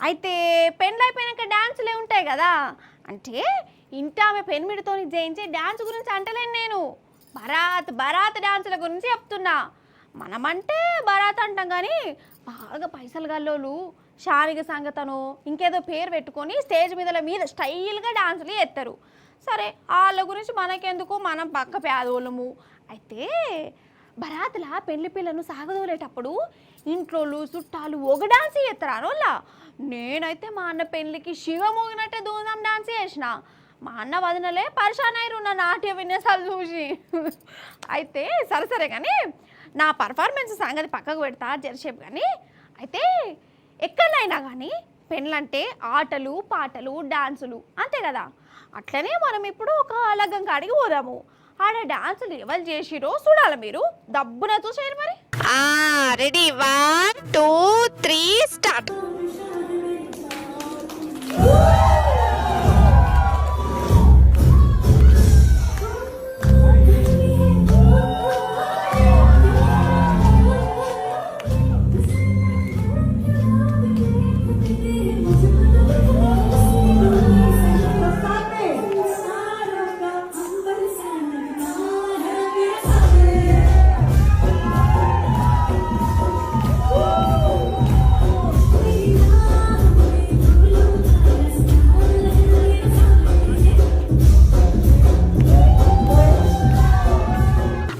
అయితే పెళ్ళైపోయినాక డాన్సులే ఉంటాయి కదా, అంటే ఇంట ఆమె పెన్మిడితో చేయించే డాన్స్ గురించి అంటలేను నేను, బరాత్ బరాత్ డాన్సుల గురించి చెప్తున్నా. మనమంటే బరాత్ అంటాం కానీ బాగా పైసలు గల్లోళ్ళు షానిగ సంగతను ఇంకేదో పేరు పెట్టుకొని స్టేజ్ మీద స్టైల్గా డాన్సులు చేస్తారు. సరే వాళ్ళ గురించి మనకెందుకు, మనం పక్క పేదోళ్ళము. అయితే బరాత్లా పెళ్లి పిల్లను సాగదోలేటప్పుడు ఇంట్లోళ్ళు చుట్టాలు ఒక డాన్స్ చేస్తారు అనోళ్ళ. నేనైతే మా అన్న పెళ్ళికి శివ మోగినట్టే దూరం డాన్స్ చేసిన. మా అన్న వదినలే పరిశాన్ అయ్యారు నా నాట్య విన్యాసాలు చూసి. అయితే సరే కానీ నా పర్ఫార్మెన్స్ సంగతి పక్కకు పెడతా జరసేపు. కానీ అయితే ఎక్కడైనా కానీ పెళ్ళంటే ఆటలు పాటలు డాన్సులు అంతే కదా. అట్లనే మనం ఇప్పుడు ఒక లగ్గం కాడికి పోదాము. ఆడ డాన్సులు ఎవరు చేసిరో చూడాలి, మీరు దబ్బున చూసేరు మరి. Ready 1 2 3 start.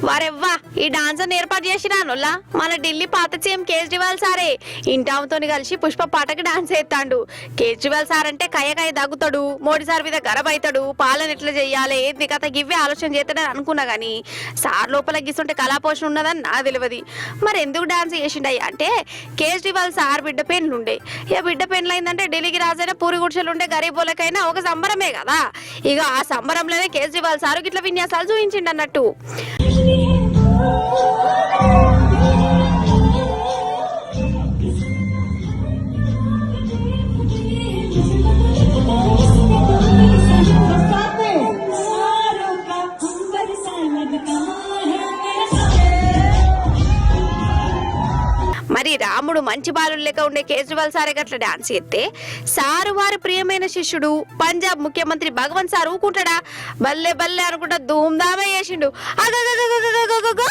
వారెవ్వా, ఈ డాన్స్ ఏర్పాటు చేసిరానుల్లా మన ఢిల్లీ పాత సీఎం కేజ్రీవాల్ సారే ఇంటాముతో కలిసి పుష్ప పాటకి డాన్స్ చేస్తాడు. కేజ్రీవాల్ సార్ అంటే కయ్య దగ్గుతాడు, మోడీ సార్ మీద గరబ్ అవుతాడు, పాలన ఎట్లా చెయ్యాలి ఏంది కథ గివ్వే ఆలోచన చేస్తాడని అనుకున్నా గానీ సార్ లోపల గిస్తుంటే కళాపోషణ ఉన్నదని నాకు తెలియదు. మరి ఎందుకు డాన్స్ చేసిండయ్యా అంటే కేజ్రీవాల్ సార్ బిడ్డ పెండ్లుండే. ఇక బిడ్డ పెండ్లైందంటే ఢిల్లీకి రాజైనా పూరి గుడిసెలు ఉండే గరీబోళ్ళకైనా ఒక సంబరమే కదా. ఇక ఆ సంబరంలోనే కేజ్రీవాల్ సారు ఇట్లా విన్యాసాలు చూపించిండు అన్నట్టు. మరి రాముడు మంచి బాలు లెక్క ఉండే కేజ్రీవాల్ సారే గట్ల డాన్స్ చేస్తే సారు వారి ప్రియమైన శిష్యుడు పంజాబ్ ముఖ్యమంత్రి భగవంత్ సార్ ఊకుంటాడా? బల్లే బల్లే అనుకుంటా ధూమ్ధామే చేసిండు. అగగగగగగగగ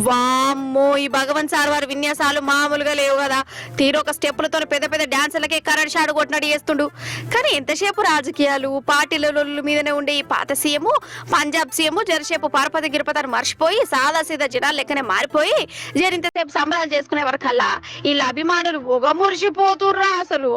వామ్మో, ఈ భగవంత్ సార్ వారి విన్యాసాలు మామూలుగా లేవు కదా. తీరొక స్టెప్పులతో పెద్ద పెద్ద డాన్సులకే కరెంట్ షాట్ కొట్టినట్టు చేస్తుండు. కానీ ఎంతసేపు రాజకీయాలు పార్టీల మీదనే ఉండే ఈ పాత సీఎం పంజాబ్ సీఎం జరసేపు పరపతి గిరపతిని మర్చిపోయి సాదా సీదా జనాలు లెక్కనే మారిపోయి జరింతసేపు సంబరాలు చేసుకునే వరకల్లా వీళ్ళ అభిమానులు ఒగ మురిసిపోతుర్రా అసలు.